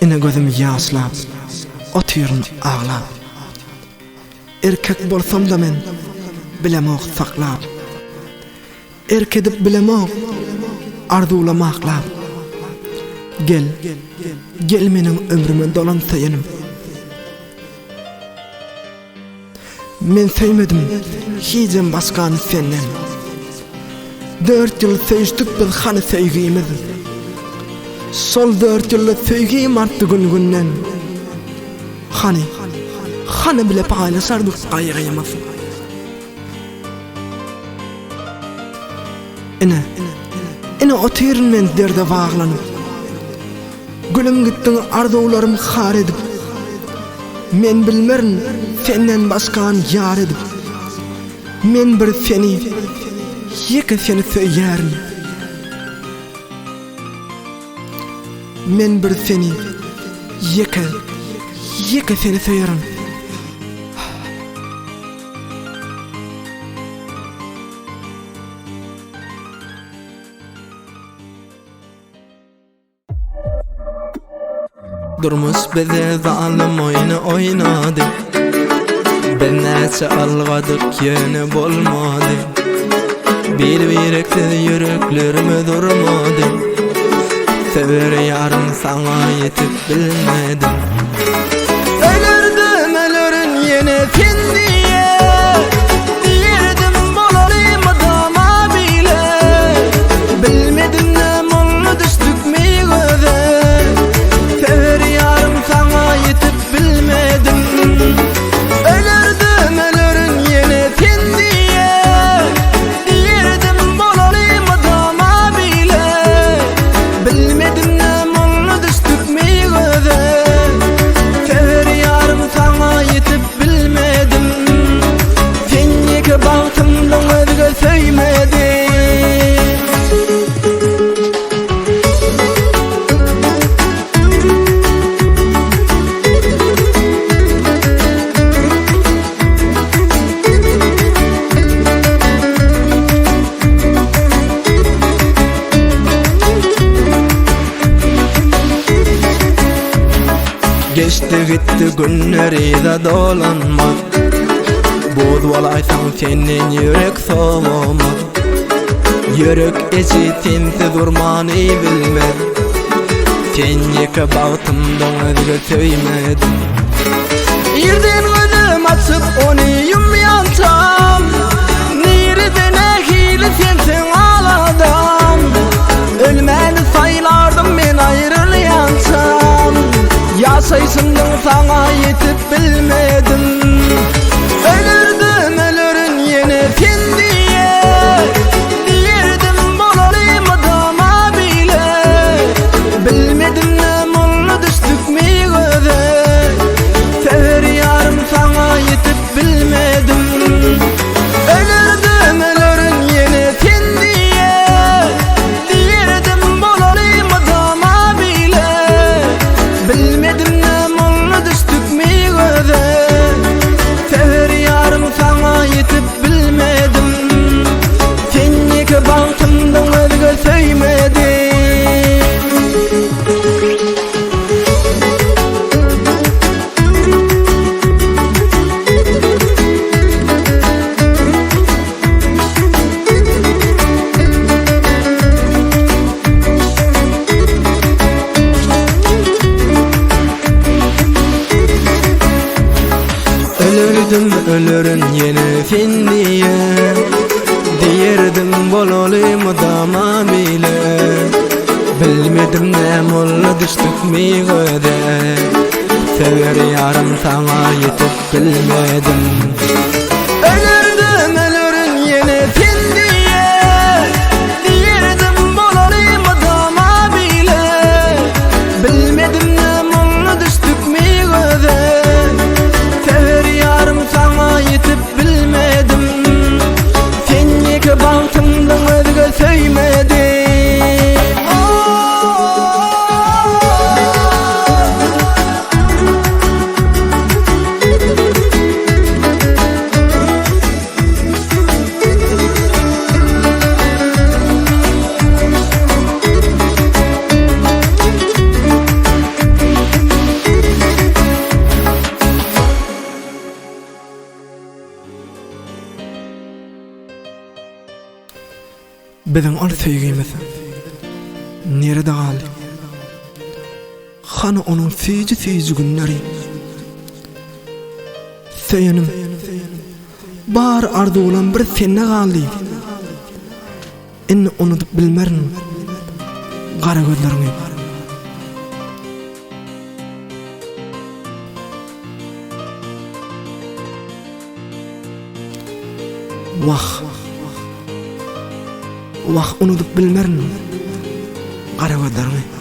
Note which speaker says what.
Speaker 1: Ine gözüm ýaşlap, otyryn aglap. Erkek bolsam da men bilemok saklap. Erkedip bilemok arzulamaklar. Gel, gel menin ömrüme dolan sayenim. Men sevmedim hicem başkanı senden. 4 yıl seviştik biz hani sevgimiz. Sol 4 yılda sevgim arttı gün günden. Hani bile paylaşardık ayrıyamazı. Ine otyrin men derde bağlanıp. Gülüm gittin arzularım har edip. Men bilmerin senden başkan yar edip. Men bir seni, yeke seni söylerim. Men bir seni, yeke seni söylerim. Durmuş bize zalim oyunu oynadı. Bir neçe algadık yeni bolmadı. Bireksiz yüreklerime durmadı. Sever yarım sana yetip bilmedim. Ölürdüm ölürün yine sen diye. Diyerdim bolarım adama bile. Bilmedim ne mollu düştük mi göze. Sever yarım sana yetip bilmedim. Ölürdüm ölürün yine sen diye. Diyerdim bolarım adama bile. Bilmedim ne mollu düştük mi göze. Sever yarım sana yetip bilmedim. Sen yeke baktımdan özge söylemedim. Geçti gitti günleri de dolanmaz. Bozvalaysan senin yürek soğumaz. Yürek içi sensiz durmanı bilmez. Sen yeke baktımdan özge söylemedim. Yerden gözüm açıp onu yumyansam. Nereden ehili sensin ağladım. Ölmeni saylardım men ayrılyansam. Yaşaysındım sana yetip bilmedim. Ölürdüm ölürün yine sen diye. Diyerdim bolarım adama bile. Bilmedim ne mollu düştük mi göze. Sever yarım sana yetip bilmedim. Ölürdüm ölürün yine sen diye. Diyerdim bolarım adama bile. Bilmedim ne mollu düştük mi göze. Sever yarım sana yetip bilmedim. Sen yeke baktımdan özge söylemedim. Ölürdüm ölürün yine sen diye. Diyerdim bolalım adama bile. Bilmedim ne mollu düştük mi göze. Sever yarım sana yetip bilmedim. Ölürdüm ölürün yine sen diye. Diyerdim bolarım adama bile. Bilmedim ne mollu düştük mi göze. Sever yarım sana yetip bilmedim. Sen yeke baktımdan özge söylemedim. Biziň ol söýgimiz nerede galdy? Hany onuň süýji günleri. Söýenim bar arzulan bir senne galdy. Inni unutup bilmerin gara gözleriňi. Wah unutup bilmerin gara gözleriňi.